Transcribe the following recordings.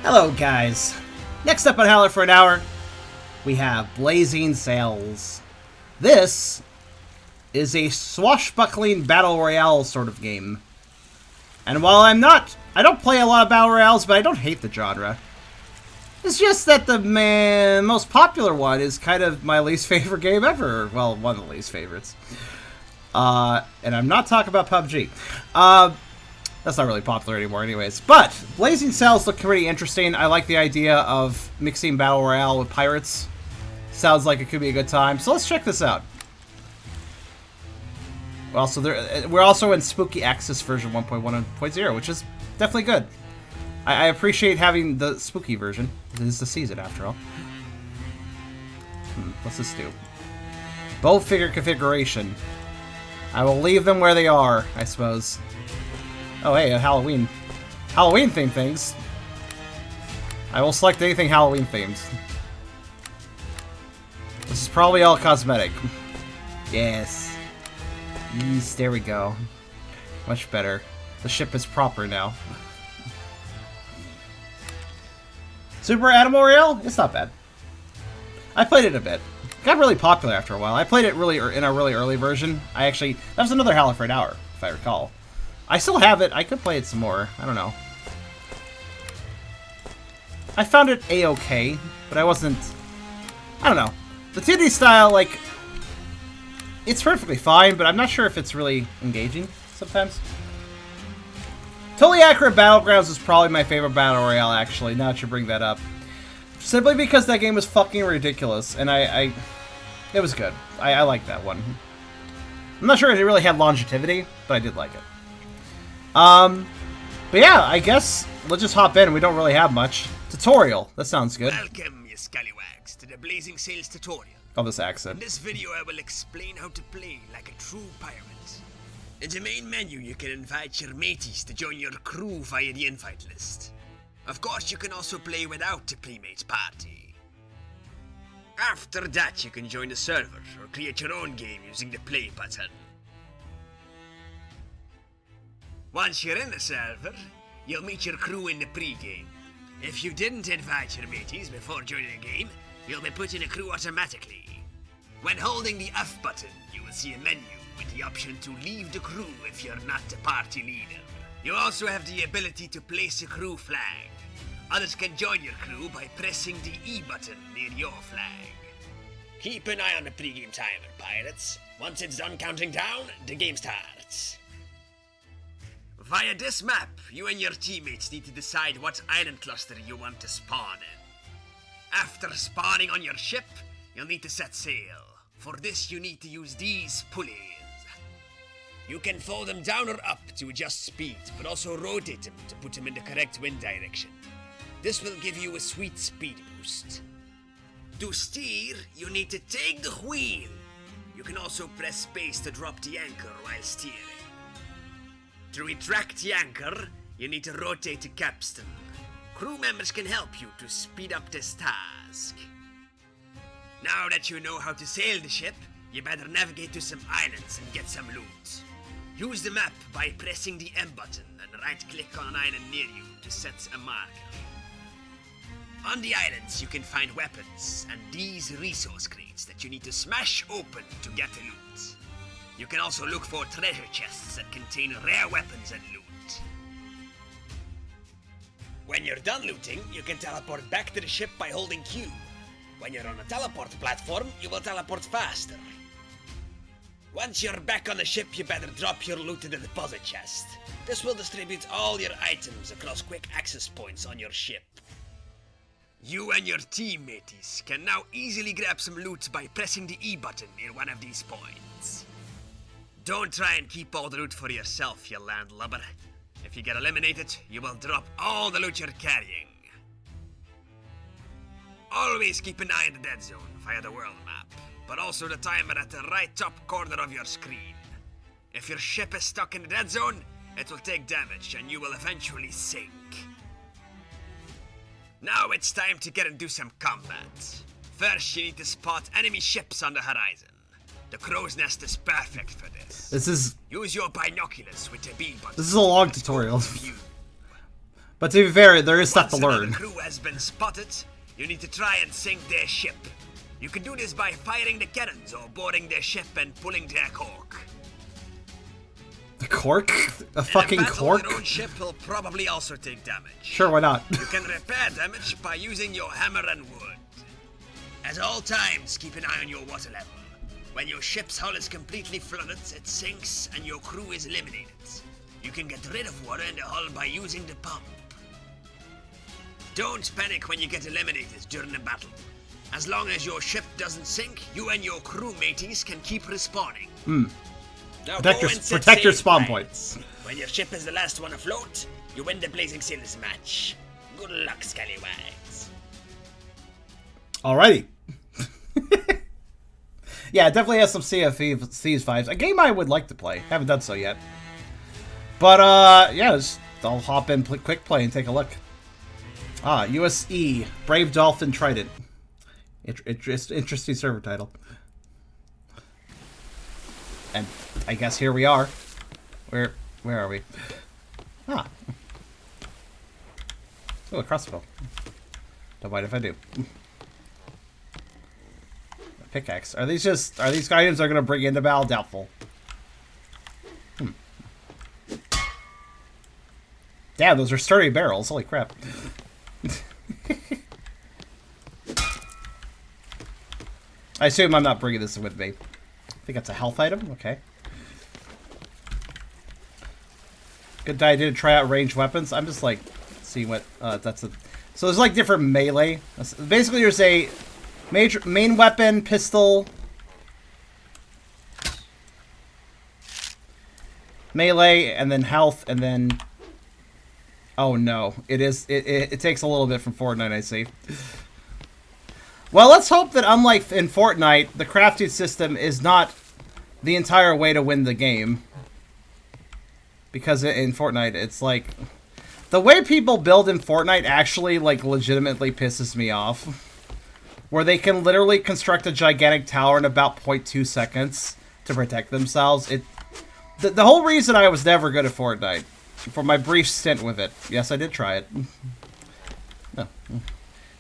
Hello, guys. Next up on Howler for an hour, we have Blazing Sails. This is a swashbuckling Battle Royale sort of game. And while I don't play a lot of Battle Royales, but I don't hate the genre. It's just that the most popular one is kind of my least favorite game ever. Well, one of the least favorites. And I'm not talking about PUBG. That's not really popular anymore anyways. But Blazing Sails look pretty interesting. I like the idea of mixing Battle Royale with pirates. Sounds like it could be a good time. So let's check this out. Also, we're also in Spooky Access version 1.1.0, which is definitely good. I appreciate having the spooky version. It is the season, after all. What's this do? Bow figure configuration. I will leave them where they are, I suppose. Oh, hey, Halloween themed things. I will select anything Halloween themed. This is probably all cosmetic. Yes. Yes, there we go. Much better. The ship is proper now. Super Animal Royale? It's not bad. I played it a bit. It got really popular after a while. I played it really in a really early version. That was another Howler for an hour, if I recall. I still have it. I could play it some more. I don't know. I found it a-okay, but I don't know. The 2D style, like, it's perfectly fine, but I'm not sure if it's really engaging sometimes. Totally Accurate Battlegrounds is probably my favorite Battle Royale, actually, now that you bring that up. Simply because that game was fucking ridiculous, and it was good. I like that one. I'm not sure if it really had longevity, but I did like it. But yeah, I guess let's just hop in. We don't really have much. Tutorial. That sounds good. Welcome, you scallywags, to the Blazing Sails tutorial. Oh, this accent. In this video, I will explain how to play like a true pirate. In the main menu, you can invite your mateys to join your crew via the invite list. Of course, you can also play without the playmates party. After that, you can join the server or create your own game using the play button. Once you're in the server, you'll meet your crew in the pre-game. If you didn't invite your mateys before joining the game, you'll be put in a crew automatically. When holding the F button, you will see a menu with the option to leave the crew if you're not the party leader. You also have the ability to place a crew flag. Others can join your crew by pressing the E button near your flag. Keep an eye on the pre-game timer, pirates. Once it's done counting down, the game starts. Via this map, you and your teammates need to decide what island cluster you want to spawn in. After spawning on your ship, you'll need to set sail. For this, you need to use these pulleys. You can fold them down or up to adjust speed, but also rotate them to put them in the correct wind direction. This will give you a sweet speed boost. To steer, you need to take the wheel. You can also press space to drop the anchor while steering. To retract the anchor, you need to rotate the capstan. Crew members can help you to speed up this task. Now that you know how to sail the ship, you better navigate to some islands and get some loot. Use the map by pressing the M button and right-click on an island near you to set a marker. On the islands, you can find weapons and these resource crates that you need to smash open to get the loot. You can also look for treasure chests that contain rare weapons and loot. When you're done looting, you can teleport back to the ship by holding Q. When you're on a teleport platform, you will teleport faster. Once you're back on the ship, you better drop your loot in the deposit chest. This will distribute all your items across quick access points on your ship. You and your teammates can now easily grab some loot by pressing the E button near one of these points. Don't try and keep all the loot for yourself, you landlubber. If you get eliminated, you will drop all the loot you're carrying. Always keep an eye on the dead zone via the world map, but also the timer at the right top corner of your screen. If your ship is stuck in the dead zone, it will take damage and you will eventually sink. Now it's time to get into some combat. First, you need to spot enemy ships on the horizon. The crow's nest is perfect for this. Use your binoculars with the B button. This is a long tutorial. But to be fair, there is stuff to Once another learn. crew has been spotted, you need to try and sink their ship. You can do this by firing the cannons or boarding their ship and pulling their cork. The cork? A In fucking a battle, cork? your own ship will probably also take damage. Sure, why not? You can repair damage by using your hammer and wood. At all times, keep an eye on your water level. When your ship's hull is completely flooded, it sinks and your crew is eliminated. You can get rid of water in the hull by using the pump. Don't panic when you get eliminated during a battle. As long as your ship doesn't sink, you and your crew mateys can keep respawning. Now Protect your spawn points. When your ship is the last one afloat, you win the Blazing Sailors match. Good luck, scallywags. Alrighty. Yeah, it definitely has some Sea of Thieves vibes. A game I would like to play. Haven't done so yet. But, yeah, I'll hop in quick play and take a look. USE, Brave Dolphin Trident. Interesting server title. And I guess here we are. Where are we? Oh, a crossbow. Don't mind if I do. A pickaxe. Are these items are gonna bring into battle? Doubtful. Damn, those are sturdy barrels. Holy crap. I assume I'm not bringing this with me. I think that's a health item. Okay. Good idea to try out ranged weapons. I'm just like seeing what that's a. So there's like different melee. Basically, there's a main weapon, pistol, melee, and then health, and then. Oh no! It takes a little bit from Fortnite, I see. Well, let's hope that unlike in Fortnite, the crafting system is not the entire way to win the game. Because in Fortnite, it's like... The way people build in Fortnite actually, like, legitimately pisses me off. Where they can literally construct a gigantic tower in about 0.2 seconds to protect themselves. The whole reason I was never good at Fortnite, for my brief stint with it, yes, I did try it, no,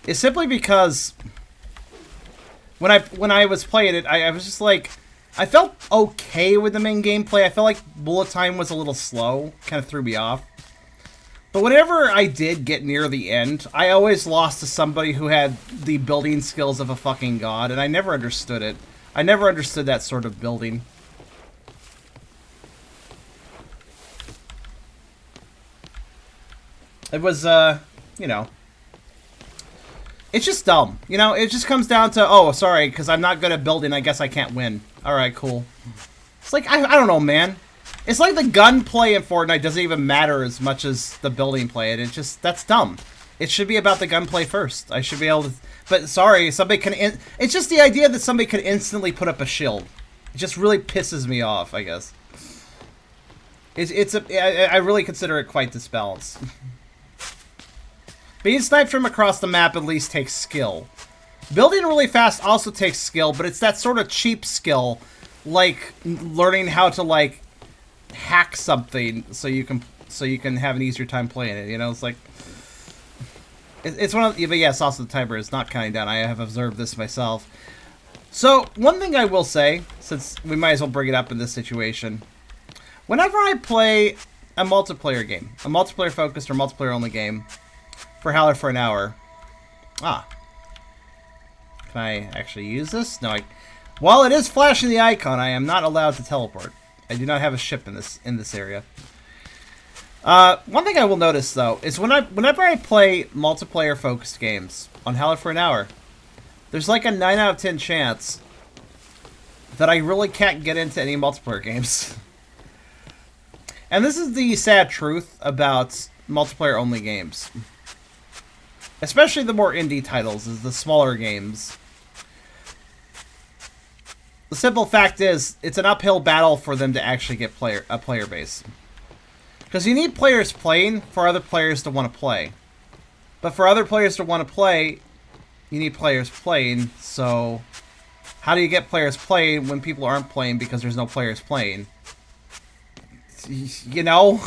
is simply because... When I was playing it, I was just like, I felt okay with the main gameplay. I felt like bullet time was a little slow, kind of threw me off. But whenever I did get near the end, I always lost to somebody who had the building skills of a fucking god, and I never understood it. I never understood that sort of building. It was, you know... It's just dumb, you know? It just comes down to, oh, sorry, because I'm not good at building, I guess I can't win. Alright, cool. It's like, I don't know, man. It's like the gunplay in Fortnite doesn't even matter as much as the building play. It just, that's dumb. It should be about the gunplay first. I should be able to, but sorry, somebody can, it's just the idea that somebody could instantly put up a shield. It just really pisses me off, I guess. I really consider it quite disbalanced. Being sniped from across the map at least takes skill. Building really fast also takes skill, but it's that sort of cheap skill, like learning how to like hack something so you can have an easier time playing it. You know, it's like it's one of. But yes, also the timer is not counting down. I have observed this myself. So one thing I will say, since we might as well bring it up in this situation, whenever I play a multiplayer game, a multiplayer focused or multiplayer only game. For Howler for an hour. Can I actually use this? No, while it is flashing the icon, I am not allowed to teleport. I do not have a ship in this area. One thing I will notice though is whenever I play multiplayer focused games on Howler for an hour, there's like a 9 out of 10 chance that I really can't get into any multiplayer games. And this is the sad truth about multiplayer only games. Especially the more indie titles, is the smaller games. The simple fact is, it's an uphill battle for them to actually get a player base. Because you need players playing for other players to want to play. But for other players to want to play, you need players playing, so... How do you get players playing when people aren't playing because there's no players playing? You know?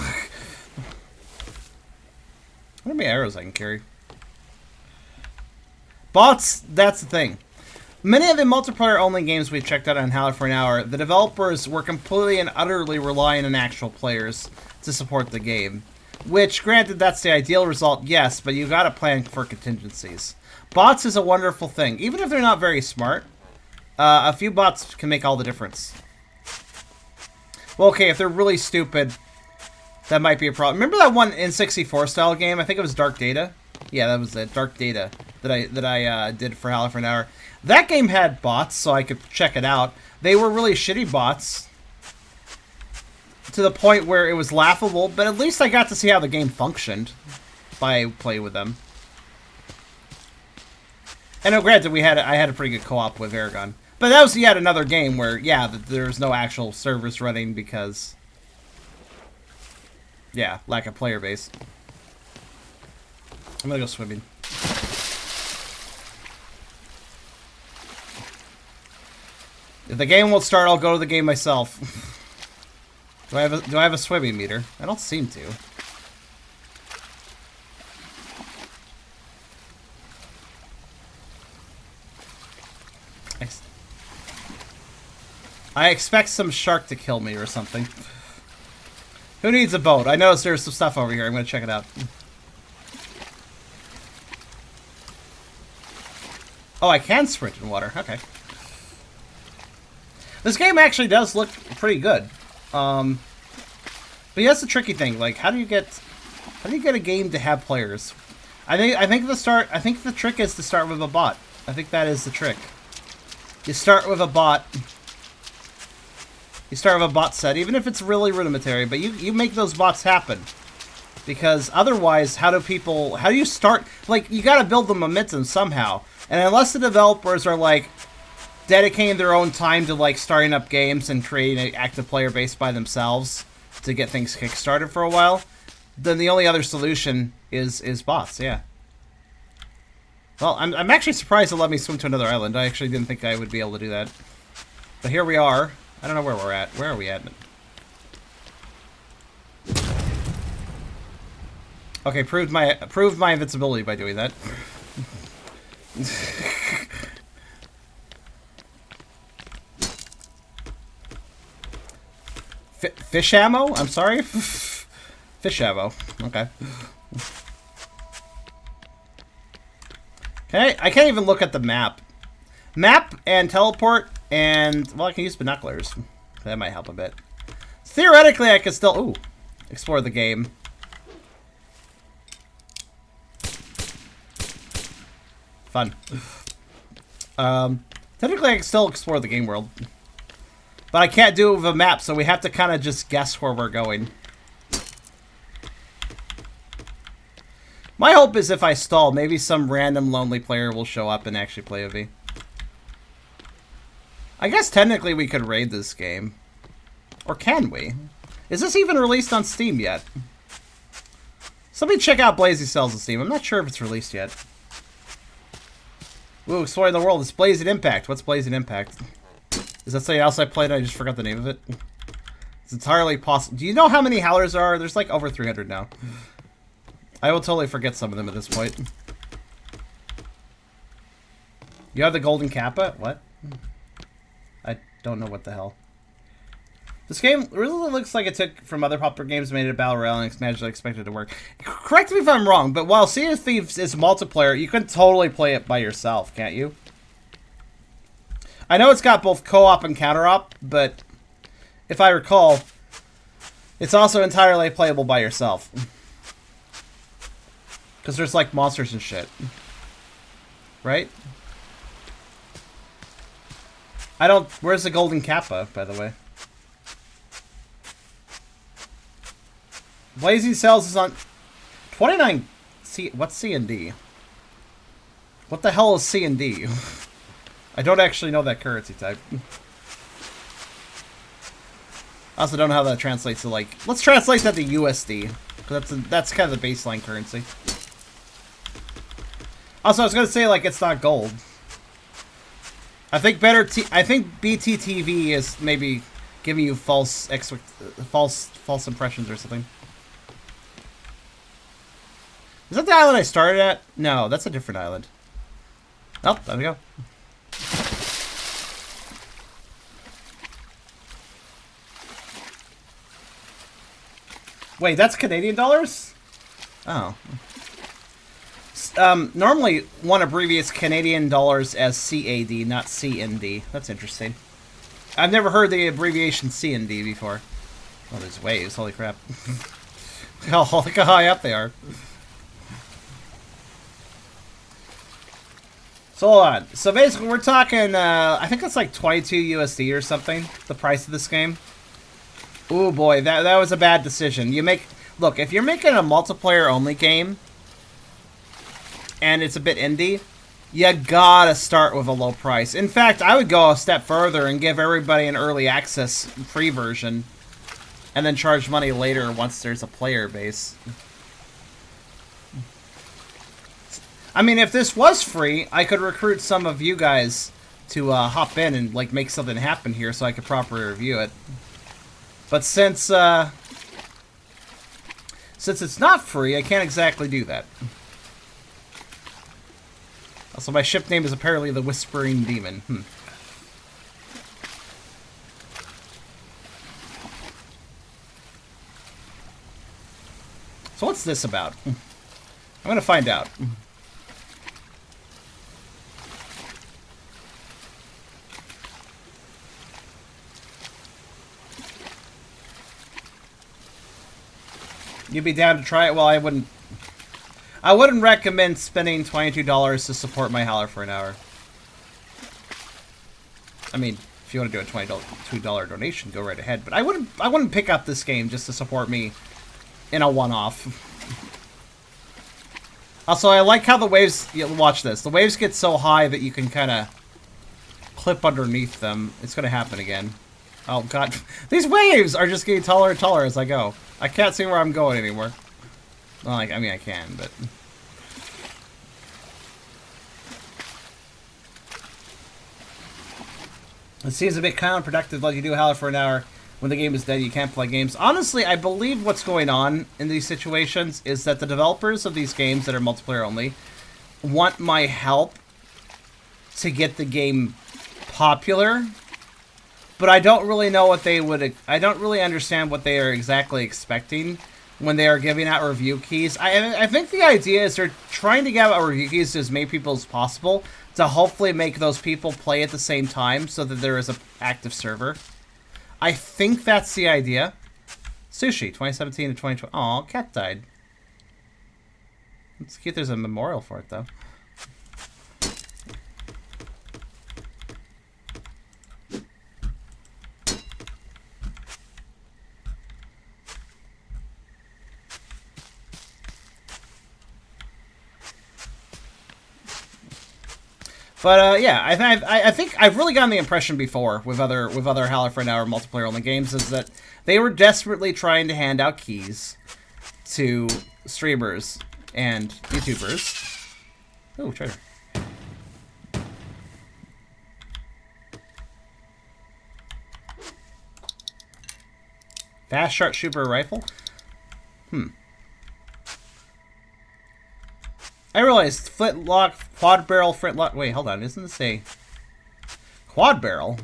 How many arrows I can carry? Bots, that's the thing. Many of the multiplayer-only games we've checked out on Howler for an hour, the developers were completely and utterly relying on actual players to support the game. Which, granted, that's the ideal result, yes, but you gotta plan for contingencies. Bots is a wonderful thing. Even if they're not very smart, a few bots can make all the difference. Well, okay, if they're really stupid, that might be a problem. Remember that one N64 style game? I think it was Dark Data. Yeah, that was it. Dark Data that I did for Howler for an hour. That game had bots, so I could check it out. They were really shitty bots, to the point where it was laughable. But at least I got to see how the game functioned by playing with them. And granted, I had a pretty good co-op with Aragon. But that was yet another game where, yeah, there's no actual servers running because, yeah, lack of player base. I'm gonna go swimming. If the game won't start, I'll go to the game myself. Do I have a swimming meter? I don't seem to. I expect some shark to kill me or something. Who needs a boat? I noticed there's some stuff over here. I'm gonna check it out. Oh, I can sprint in water. Okay. This game actually does look pretty good. But yeah, that's the tricky thing. Like, how do you get a game to have players? I think the trick is to start with a bot. I think that is the trick. You start with a bot. You start with a bot set, even if it's really rudimentary, but you make those bots happen. Because otherwise, how do you start? Like, you gotta build the momentum somehow. And unless the developers are, like, dedicating their own time to, like, starting up games and creating an active player base by themselves to get things kickstarted for a while, then the only other solution is bots, yeah. Well, I'm actually surprised it let me swim to another island. I actually didn't think I would be able to do that. But here we are. I don't know where we're at. Where are we at? Okay, proved my invincibility by doing that. Fish ammo? I'm sorry? Fish ammo. Okay. I can't even look at the map. Map and teleport and, well, I can use binoculars. That might help a bit. Theoretically, I could still, explore the game. Fun. Technically, I can still explore the game world. But I can't do it with a map, so we have to kind of just guess where we're going. My hope is if I stall, maybe some random lonely player will show up and actually play with me. I guess technically we could raid this game. Or can we? Is this even released on Steam yet? Somebody check out Blazing Cells on Steam. I'm not sure if it's released yet. Ooh, exploring the world. It's Blazing Impact. What's Blazing Impact? Is that something else I played and I just forgot the name of it? It's entirely possible. Do you know how many Howlers there are? There's like over 300 now. I will totally forget some of them at this point. You have the Golden Kappa? What? I don't know what the hell. This game really looks like it took from other popular games, made it a Battle Royale, and it's magically expected to work. Correct me if I'm wrong, but while Sea of Thieves is multiplayer, you can totally play it by yourself, can't you? I know it's got both co-op and counter-op, but if I recall, it's also entirely playable by yourself. Because there's, like, monsters and shit. Right? Where's the Golden Kappa, by the way? Blazing Cells is on 29. What's C and D? What the hell is C and D? I don't actually know that currency type. I also don't know how that translates to, like, let's translate that to USD, because that's kind of the baseline currency. Also, I was gonna say, like, it's not gold. I think BTTV is maybe giving you false impressions or something. Is that the island I started at? No, that's a different island. Oh, there we go. Wait, that's Canadian dollars? Oh. Normally one abbreviates Canadian dollars as CAD, not CND. That's interesting. I've never heard the abbreviation CND before. Oh, there's waves. Holy crap. Oh, look how high up they are. So hold on. So basically we're talking, I think it's like 22 USD or something, the price of this game. Ooh boy, that was a bad decision. Look, if you're making a multiplayer only game, and it's a bit indie, you gotta start with a low price. In fact, I would go a step further and give everybody an early access free version, and then charge money later once there's a player base. I mean, if this was free, I could recruit some of you guys to hop in and like make something happen here so I could properly review it. But since it's not free, I can't exactly do that. Also, my ship name is apparently the Whispering Demon. So what's this about? I'm gonna find out. You'd be down to try it? Well, I wouldn't recommend spending $22 to support my Howler for an hour. I mean, if you want to do a $22 donation, go right ahead. But I wouldn't pick up this game just to support me in a one-off. Also, I like how the waves... watch this. The waves get so high that you can kind of clip underneath them. It's going to happen again. Oh, God. These waves are just getting taller and taller as I go. I can't see where I'm going anymore. Well, I mean, I can, but... It seems a bit counterproductive, like you do Howler for an hour. When the game is dead, you can't play games. Honestly, I believe what's going on in these situations is that the developers of these games that are multiplayer only want my help to get the game popular. But I don't really know what they would... I don't really understand what they are exactly expecting when they are giving out review keys. I think the idea is they're trying to give out review keys to as many people as possible to hopefully make those people play at the same time so that there is an active server. I think that's the idea. Sushi, 2017 to 2020. Aw, cat died. It's cute there's a memorial for it, though. But yeah, I think I've really gotten the impression before with other Howler for an Hour multiplayer only games is that they were desperately trying to hand out keys to streamers and YouTubers. Oh, treasure. Fast sharpshooter rifle? I realized flintlock, quad barrel, flintlock. Wait, hold on. Isn't this a quad barrel?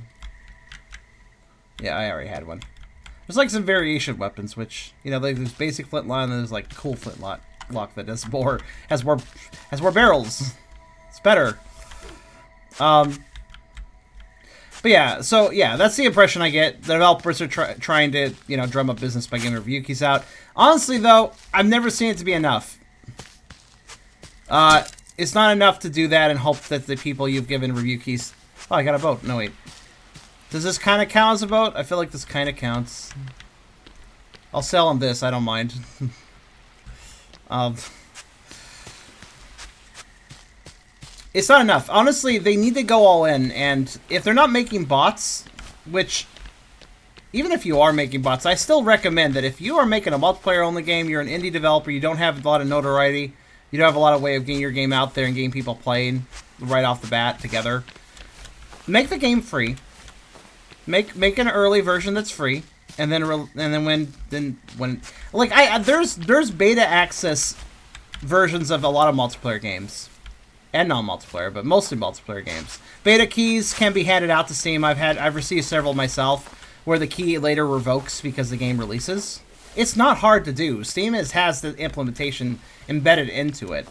Yeah, I already had one. There's like some variation weapons, which like there's basic flintlock and there's like cool flintlock that has more barrels. It's better. But yeah, so yeah, that's the impression I get. The developers are trying to drum up business by getting review keys out. Honestly, though, I've never seen it to be enough. It's not enough to do that and hope that the people you've given review keys... Oh, I got a boat. No, wait. Does this kind of count as a boat? I feel like this kind of counts. I'll sell them this. I don't mind. It's not enough. Honestly, they need to go all in. And if they're not making bots, which... Even if you are making bots, I still recommend that if you are making a multiplayer-only game, you're an indie developer, you don't have a lot of notoriety... You don't have a lot of way of getting your game out there and getting people playing right off the bat together. Make the game free. Make an early version that's free, and then when there's beta access versions of a lot of multiplayer games. And non-multiplayer, but mostly multiplayer games. Beta keys can be handed out to Steam. I've received several myself, where the key later revokes because the game releases. It's not hard to do. Steam has the implementation embedded into it.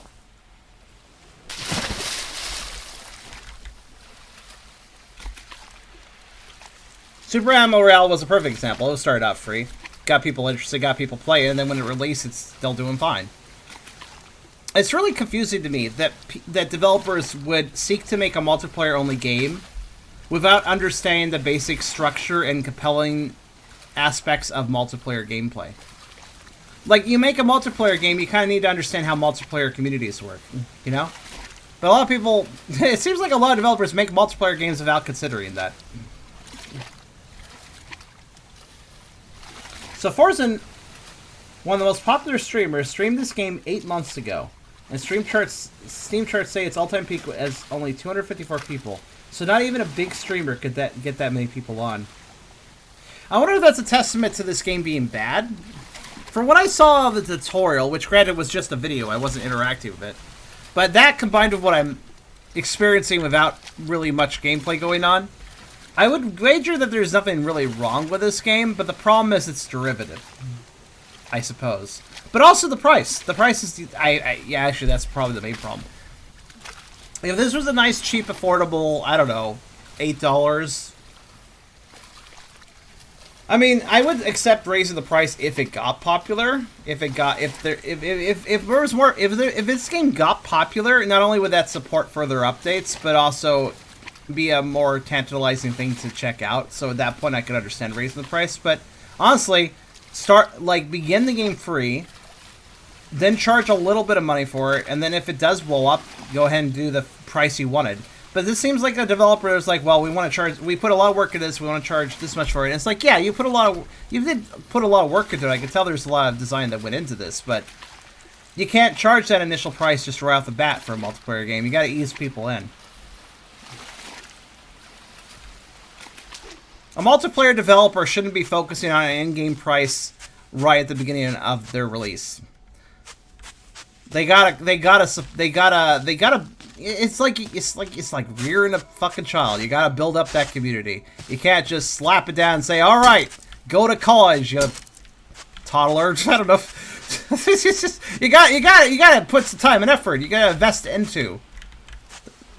Super Battle Royale was a perfect example. It started out free, got people interested, got people playing, and then when it released, it's still doing fine. It's really confusing to me that developers would seek to make a multiplayer-only game without understanding the basic structure and compelling aspects of multiplayer gameplay. Like, you make a multiplayer game, you kind of need to understand how multiplayer communities work, you know? But a lot of people... It seems like a lot of developers make multiplayer games without considering that. So Forzen, one of the most popular streamers, streamed this game 8 months ago. And Steam charts say its all-time peak as only 254 people. So not even a big streamer could get that many people on. I wonder if that's a testament to this game being bad. For what I saw of the tutorial, which granted was just a video, I wasn't interacting with it. But that combined with what I'm experiencing without really much gameplay going on, I would wager that there's nothing really wrong with this game, but the problem is it's derivative, I suppose. But also the price. The price is... yeah, actually, that's probably the main problem. If this was a nice, cheap, affordable, I don't know, $8... I mean, I would accept raising the price if it got popular. If this game got popular, not only would that support further updates, but also be a more tantalizing thing to check out. So at that point, I could understand raising the price. But honestly, begin the game free, then charge a little bit of money for it, and then if it does blow up, go ahead and do the price you wanted. But this seems like a developer is like, well, we put a lot of work into this, we want to charge this much for it. And it's like, yeah, you did put a lot of work into it. I can tell there's a lot of design that went into this, but you can't charge that initial price just right off the bat for a multiplayer game. You got to ease people in. A multiplayer developer shouldn't be focusing on an in-game price right at the beginning of their release. They gotta. It's like rearing a fucking child. You gotta build up that community. You can't just slap it down and say, "All right, go to college, you toddler." I don't know. It's just you gotta put some time and effort. You gotta invest into.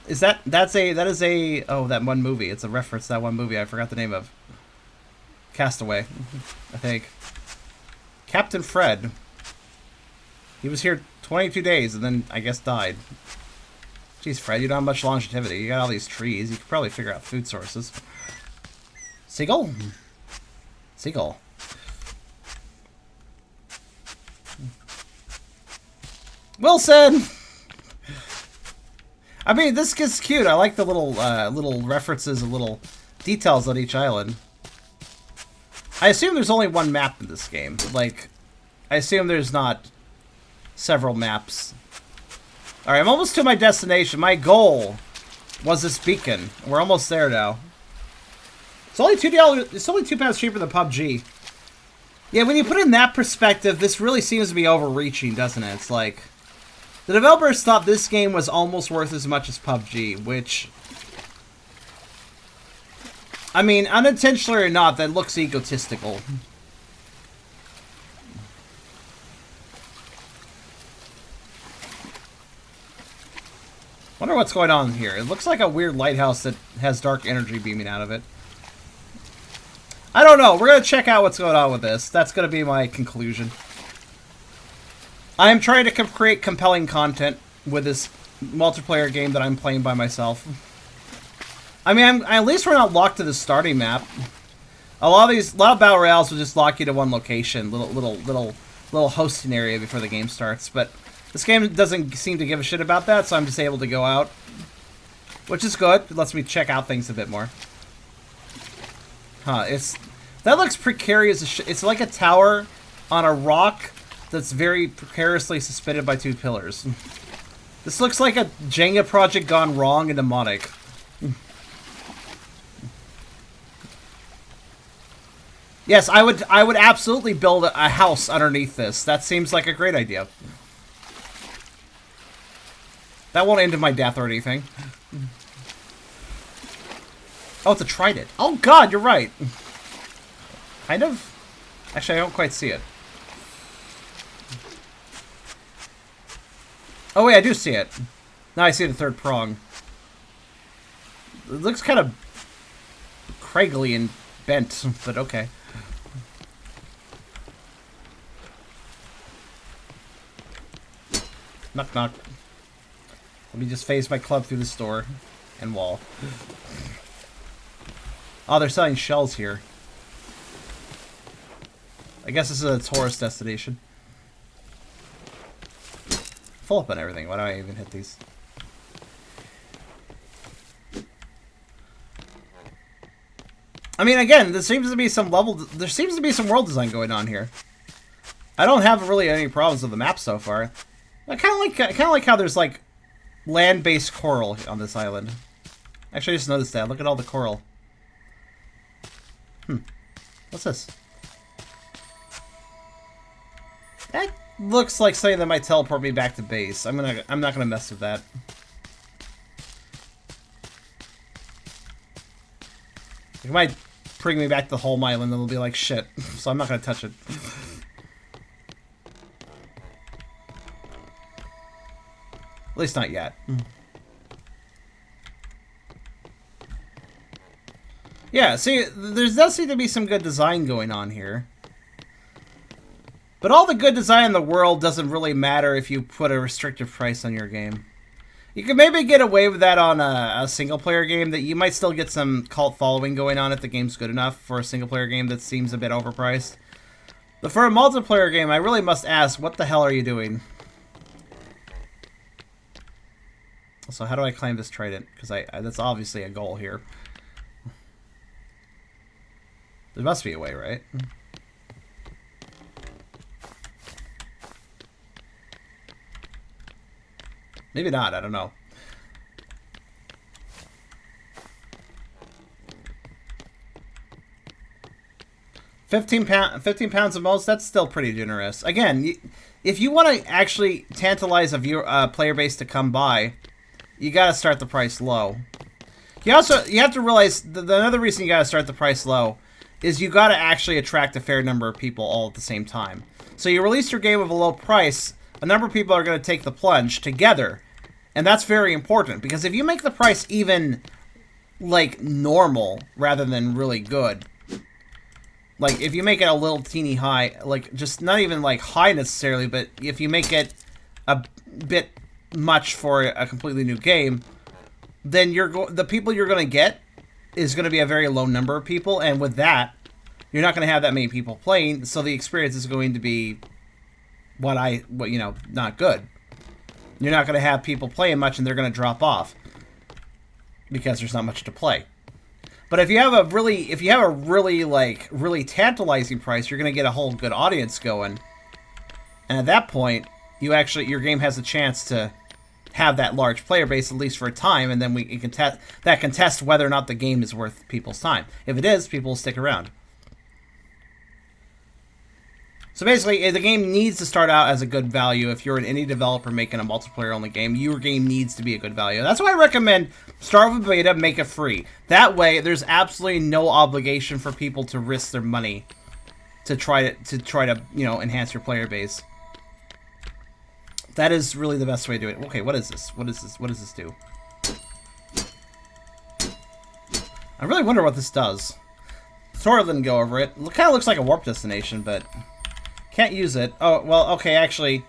That is a oh, that one movie. It's a reference to that one movie. I forgot the name of. Castaway, I think. Captain Fred. He was here 22 days and then I guess died. Jeez, Fred, you don't have much longevity. You got all these trees. You could probably figure out food sources. Seagull? Seagull. Wilson! I mean, this gets cute. I like the little references and little details on each island. I assume there's only one map in this game. Like, I assume there's not several maps. Alright, I'm almost to my destination. My goal was this beacon. We're almost there now. It's only $2. It's only £2 cheaper than PUBG. Yeah, when you put it in that perspective, this really seems to be overreaching, doesn't it? It's like the developers thought this game was almost worth as much as PUBG, which, I mean, unintentionally or not, that looks egotistical. Wonder what's going on here. It looks like a weird lighthouse that has dark energy beaming out of it. I don't know. We're going to check out what's going on with this. That's going to be my conclusion. I am trying to create compelling content with this multiplayer game that I'm playing by myself. I mean, at least we're not locked to the starting map. A lot of battle royales will just lock you to one location, little hosting area before the game starts. But this game doesn't seem to give a shit about that, so I'm just able to go out, which is good. It lets me check out things a bit more. Huh? That looks precarious as shit. It's like a tower on a rock that's very precariously suspended by two pillars. This looks like a Jenga project gone wrong and demonic. Yes, I would absolutely build a house underneath this. That seems like a great idea. That won't end in my death or anything. Oh, it's a trident. Oh god, you're right. Kind of? Actually, I don't quite see it. Oh wait, I do see it. Now I see the third prong. It looks kind of craggly and bent, but okay. Knock knock. Let me just phase my club through this door and wall. Oh, they're selling shells here. I guess this is a tourist destination. Full up on everything. Why do I even hit these? I mean, again, there seems to be some world design going on here. I don't have really any problems with the map so far. I kind of like how there's like land-based coral on this island. Actually, I just noticed that. Look at all the coral. What's this? That looks like something that might teleport me back to base. I'm not gonna mess with that. It might bring me back to the home island and it'll be like shit. So I'm not gonna touch it. At least not yet. Yeah, see, there does seem to be some good design going on here. But all the good design in the world doesn't really matter if you put a restrictive price on your game. You can maybe get away with that on a single-player game, that you might still get some cult following going on if the game's good enough for a single-player game that seems a bit overpriced. But for a multiplayer game, I really must ask, what the hell are you doing? So how do I climb this trident? Because that's obviously a goal here. There must be a way, right? Maybe not, I don't know. 15 pounds of most, that's still pretty generous. Again, if you want to actually tantalize a player base to come by, you got to start the price low. You have to realize another reason you got to start the price low is you got to actually attract a fair number of people all at the same time. So you release your game with a low price, a number of people are going to take the plunge together. And that's very important, because if you make the price even, like, normal rather than really good, like, if you make it a little teeny high, like, just not even, like, high necessarily, but if you make it a bit much for a completely new game, then the people you're going to get is going to be a very low number of people, and with that, you're not going to have that many people playing, so the experience is going to be not good. You're not going to have people playing much, and they're going to drop off because there's not much to play. But if you have a really tantalizing price, you're going to get a whole good audience going, and at that point, your game has a chance to have that large player base at least for a time, and then we can test whether or not the game is worth people's time. If it is, people will stick around. So basically, the game needs to start out as a good value. If you're an indie developer making a multiplayer-only game, your game needs to be a good value. That's why I recommend start with a beta, make it free. That way, there's absolutely no obligation for people to risk their money to try to enhance your player base. That is really the best way to do it. Okay, what is this? What does this do? I really wonder what this does. Tutorial didn't go over it. It kind of looks like a warp destination, but can't use it. Oh, well, okay, actually,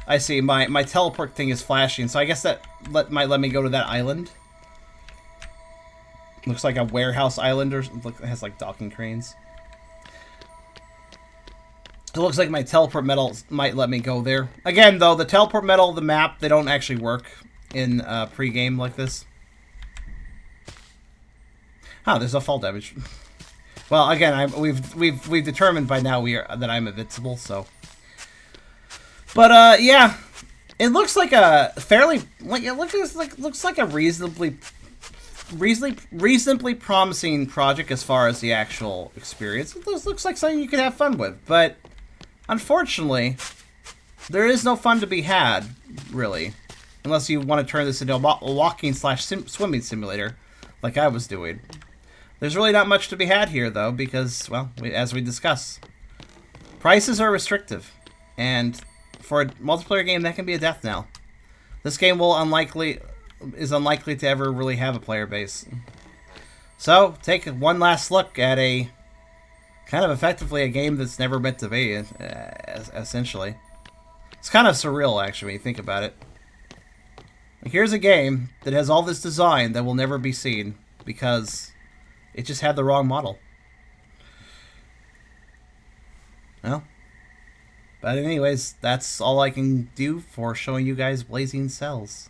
I see. My teleport thing is flashing, so I guess that might let me go to that island. Looks like a warehouse island, or it has like docking cranes. It looks like my teleport metal might let me go there. Again, though, the teleport metal, the map, they don't actually work in pre-game like this. Huh, there's no fall damage. Well, again, we've determined by now that I'm invincible, so. But yeah, it looks like a fairly looks like a reasonably promising project as far as the actual experience. It looks like something you could have fun with, but unfortunately, there is no fun to be had, really. Unless you want to turn this into a walking slash swimming simulator, like I was doing. There's really not much to be had here, though, because, well, as we discussed, prices are restrictive. And for a multiplayer game, that can be a death knell. This game is unlikely to ever really have a player base. So, take one last look at a kind of effectively a game that's never meant to be, essentially. It's kind of surreal, actually, when you think about it. Here's a game that has all this design that will never be seen because it just had the wrong model. Well, but anyways, that's all I can do for showing you guys Blazing Cells.